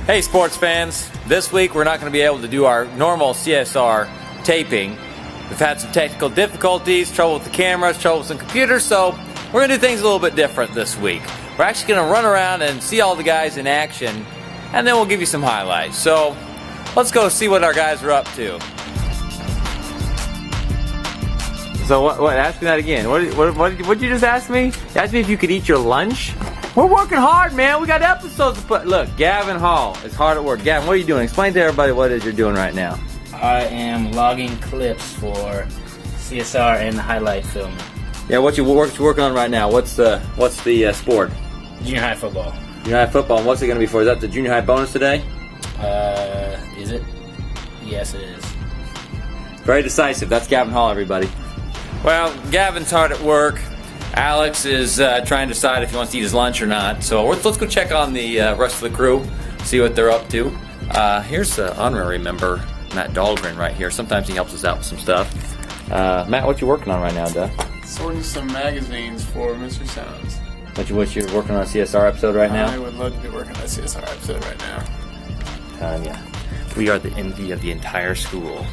Hey sports fans, this week we're not going to be able to do our normal CSR taping. We've had some technical difficulties, trouble with the cameras, trouble with some computers, so we're going to do things a little bit different this week. We're actually going to run around and see all the guys in action, and then we'll give you some highlights. So let's go see what our guys are up to. So what? Ask me that again. What did you just ask me? You asked me if you could eat your lunch? We're working hard, man. We got episodes to put. Look, Gavin Hall is hard at work. Gavin, what are you doing? Explain to everybody what it is you're doing right now. I am logging clips for CSR and highlight filming. Yeah, what you working on right now? What's the sport? Junior high football. Junior high football. And what's it going to be for? Is that the junior high bonus today? Is it? Yes, it is. Very decisive. That's Gavin Hall, everybody. Well, Gavin's hard at work. Alex is trying to decide if he wants to eat his lunch or not. So let's go check on the rest of the crew, see what they're up to. Here's the honorary member, Matt Dahlgren, right here. Sometimes he helps us out with some stuff. Matt, what you working on right now, Duh? Sorting some magazines for Mr. Sounds. What you're working on a CSR episode right now? I would love to be working on a CSR episode right now. Yeah. We are the envy of the entire school.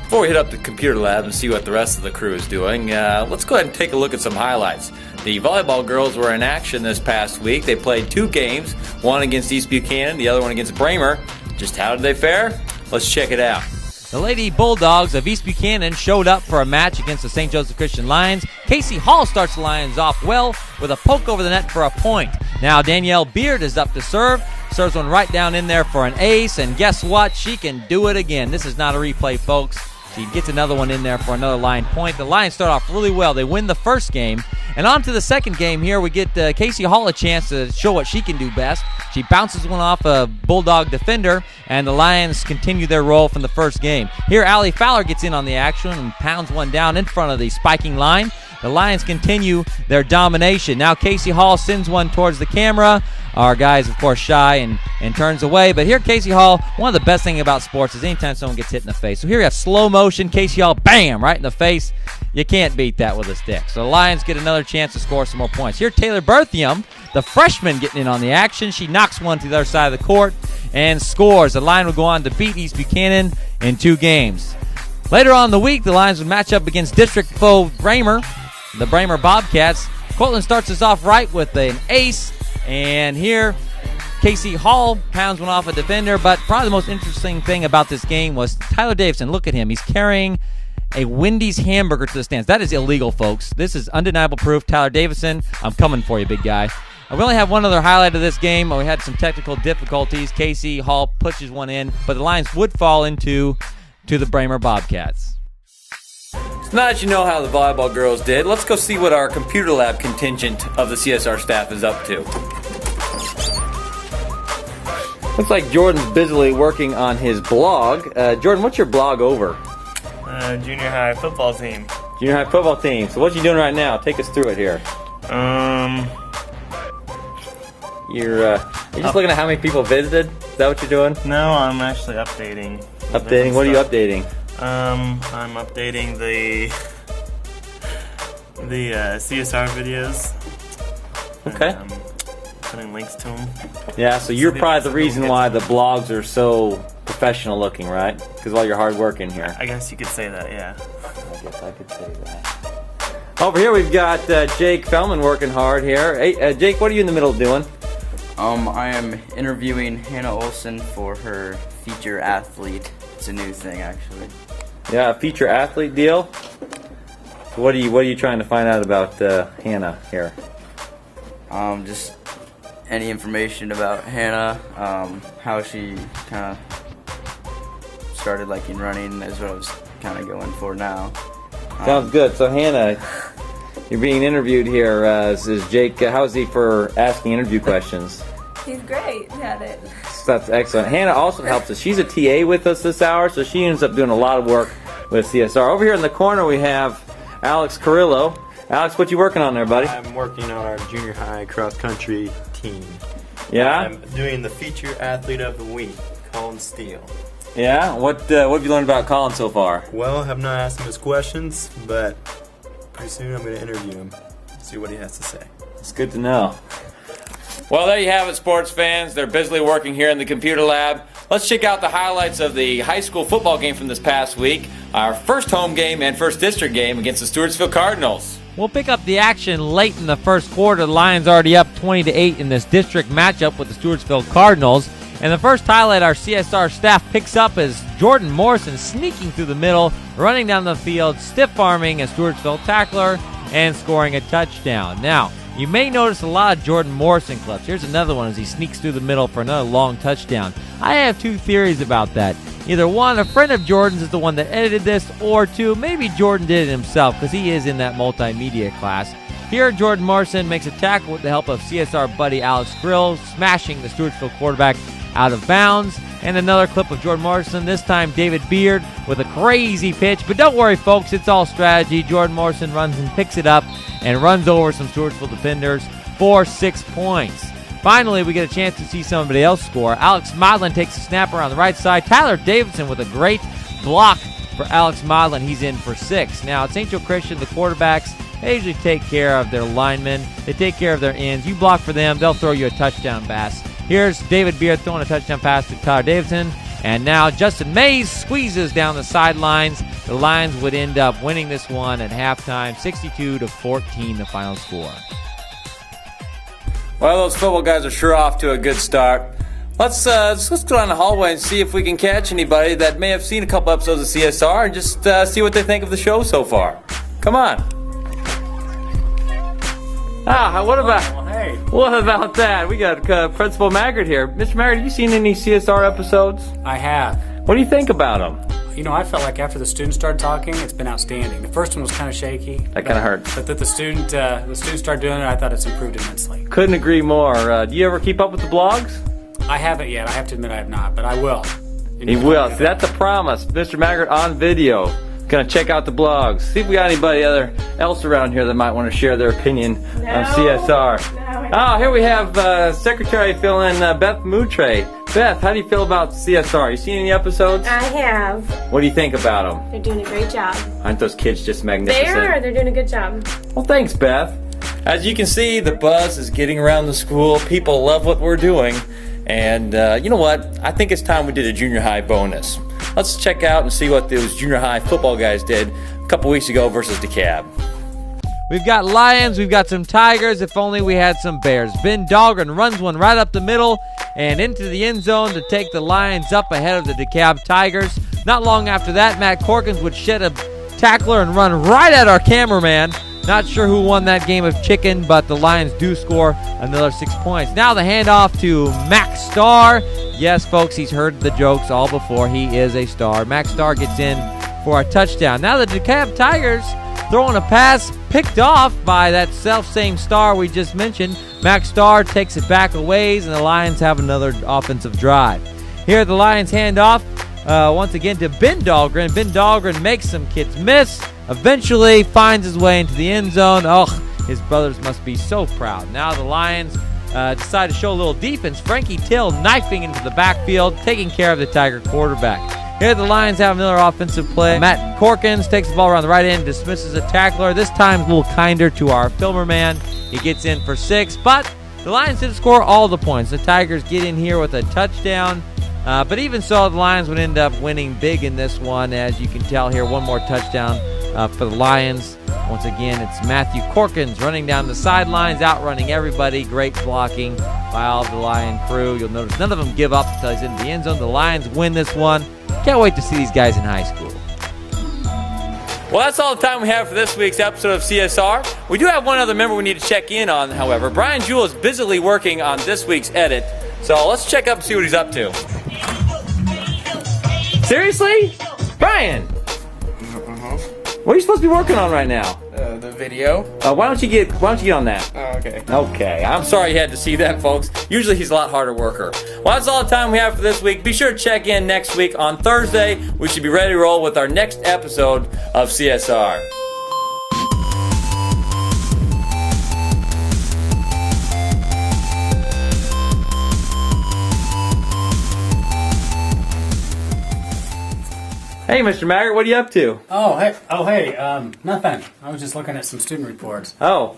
Before we hit up the computer lab and see what the rest of the crew is doing, let's go ahead and take a look at some highlights. The volleyball girls were in action this past week. They played 2 games, one against East Buchanan, the other one against Bramer. Just how did they fare? Let's check it out. The Lady Bulldogs of East Buchanan showed up for a match against the St. Joseph Christian Lions. Casey Hall starts the Lions off well with a poke over the net for a point. Now Danielle Beard is up to serve. Serves one right down in there for an ace, and guess what? She can do it again. This is not a replay, folks. She gets another one in there for another line point. The Lions start off really well. They win the first game. And on to the second game here, we get Casey Hall a chance to show what she can do best. She bounces one off a Bulldog defender, and the Lions continue their roll from the first game. Here, Allie Fowler gets in on the action and pounds one down in front of the spiking line. The Lions continue their domination. Now Casey Hall sends one towards the camera. Our guy's, of course, shy and turns away. But here, Casey Hall, one of the best things about sports is anytime someone gets hit in the face. So here we have slow motion, Casey Hall, bam, right in the face. You can't beat that with a stick. So the Lions get another chance to score some more points. Here, Taylor Berthium, the freshman, getting in on the action. She knocks one to the other side of the court and scores. The Lions will go on to beat East Buchanan in 2 games. Later on in the week, the Lions would match up against district foe Bramer, the Bramer Bobcats. Cortland starts us off right with an ace. And here, Casey Hall pounds one off a defender. But probably the most interesting thing about this game was Tyler Davidson. Look at him. He's carrying a Wendy's hamburger to the stands. That is illegal, folks. This is undeniable proof. Tyler Davidson, I'm coming for you, big guy. We only have one other highlight of this game. We had some technical difficulties. Casey Hall pushes one in, but the Lions would fall into the Bramer Bobcats. Now that you know how the volleyball girls did, let's go see what our computer lab contingent of the CSR staff is up to. Looks like Jordan's busily working on his blog. Jordan, what's your blog over? Junior high football team. Junior high football team. So what you doing right now? Take us through it here. You're just looking at how many people visited? Is that what you're doing? No, I'm actually updating. Updating? What are you updating? I'm updating the CSR videos. Okay. And, putting links to them. Yeah, so you're probably the reason why the blogs are so professional looking, right? Because of all your hard work in here. I guess you could say that, yeah. I guess I could say that. Over here we've got Jake Fellman working hard here. Hey, Jake, what are you in the middle of doing? I am interviewing Hannah Olson for her feature athlete. It's a new thing, actually. Yeah, a feature athlete deal. What are you trying to find out about Hannah here? Just any information about Hannah, how she kind of started liking running is what I was kind of going for now. Sounds good. So Hannah, you're being interviewed here. Is Jake? How's he for asking interview questions? He's great at it. That's excellent. Hannah also helps us. She's a TA with us this hour, so she ends up doing a lot of work with CSR. Over here in the corner we have Alex Carrillo. Alex, what you working on there, buddy? I'm working on our junior high cross country team. Yeah? I'm doing the feature athlete of the week, Colin Steele. Yeah? What have you learned about Colin so far? Well, I have not asked him his questions, but pretty soon I'm going to interview him, see what he has to say. It's good to know. Well, there you have it, sports fans. They're busily working here in the computer lab. Let's check out the highlights of the high school football game from this past week. Our first home game and first district game against the Stewartsville Cardinals. We'll pick up the action late in the first quarter. The Lions already up 20-8 in this district matchup with the Stewartsville Cardinals. And the first highlight our CSR staff picks up is Jordan Morrison sneaking through the middle, running down the field, stiff-arming a Stewartsville tackler, and scoring a touchdown. Now, you may notice a lot of Jordan Morrison clips. Here's another one as he sneaks through the middle for another long touchdown. I have two theories about that. Either one, a friend of Jordan's is the one that edited this, or two, maybe Jordan did it himself because he is in that multimedia class. Here, Jordan Morrison makes a tackle with the help of CSR buddy Alex Grill, smashing the Stewartsville quarterback out of bounds. And another clip of Jordan Morrison, this time David Beard with a crazy pitch. But don't worry, folks, it's all strategy. Jordan Morrison runs and picks it up and runs over some Stewartsville defenders for 6 points. Finally, we get a chance to see somebody else score. Alex Modlin takes a snap around the right side. Tyler Davidson with a great block for Alex Modlin. He's in for 6. Now, at St. Joe Christian, the quarterbacks, they usually take care of their linemen. They take care of their ends. You block for them, they'll throw you a touchdown pass. Here's David Beard throwing a touchdown pass to Tyler Davidson. And now Justin Mays squeezes down the sidelines. The Lions would end up winning this one at halftime, 62-14, the final score. Well, those football guys are sure off to a good start. Let's go down the hallway and see if we can catch anybody that may have seen a couple episodes of CSR and just see what they think of the show so far. Come on. What about that? We got Principal Maggard here. Mr. Maggard, have you seen any CSR episodes? I have. What do you think about them? You know, I felt like after the students started talking, it's been outstanding. The first one was kind of shaky. That kind of hurt. But that the students started doing it, I thought it's improved immensely. Couldn't agree more. Do you ever keep up with the blogs? I haven't yet. I have to admit I have not, but I will. He will. See, that's a promise. Mr. Maggard on video. Gonna check out the blogs. See if we got anybody else around here that might want to share their opinion on CSR. Here we have Secretary fill-in Beth Moutre. Beth, how do you feel about CSR? You seen any episodes? I have. What do you think about them? They're doing a great job. Aren't those kids just magnificent? They are. They're doing a good job. Well, thanks, Beth. As you can see, the buzz is getting around the school. People love what we're doing. And you know what? I think it's time we did a junior high bonus. Let's check out and see what those junior high football guys did a couple weeks ago versus DeKalb. We've got Lions, we've got some Tigers, if only we had some Bears. Ben Dahlgren runs one right up the middle and into the end zone to take the Lions up ahead of the DeKalb Tigers. Not long after that, Matt Corkins would shed a tackler and run right at our cameraman. Not sure who won that game of chicken, but the Lions do score another 6 points. Now the handoff to Max Starr. Yes, folks, he's heard the jokes all before. He is a star. Max Starr gets in for a touchdown. Now the DeKalb Tigers throwing a pass picked off by that self-same star we just mentioned. Max Starr takes it back a ways, and the Lions have another offensive drive. Here the Lions hand off once again to Ben Dahlgren. Ben Dahlgren makes some kids miss. Eventually finds his way into the end zone. Oh, his brothers must be so proud. Now the Lions decide to show a little defense. Frankie Till knifing into the backfield, taking care of the Tiger quarterback. Here the Lions have another offensive play. Matt Corkins takes the ball around the right end, dismisses a tackler. This time a little kinder to our filmer man. He gets in for 6, but the Lions did score all the points. The Tigers get in here with a touchdown. But even so, the Lions would end up winning big in this one. As you can tell here, one more touchdown for the Lions. Once again, it's Matthew Corkins running down the sidelines, outrunning everybody. Great blocking by all of the Lion crew. You'll notice none of them give up until he's in the end zone. The Lions win this one. Can't wait to see these guys in high school. Well, that's all the time we have for this week's episode of CSR. We do have one other member we need to check in on, however. Brian Jewell is busily working on this week's edit, so let's check up and see what he's up to. Seriously? Brian? What are you supposed to be working on right now? The video. Why don't you get on that? Oh, okay. Okay, I'm sorry you had to see that, folks. Usually he's a lot harder worker. Well, that's all the time we have for this week. Be sure to check in next week on Thursday. We should be ready to roll with our next episode of CSR. Hey, Mr. Maggard, what are you up to? Oh, hey, nothing. I was just looking at some student reports. Oh.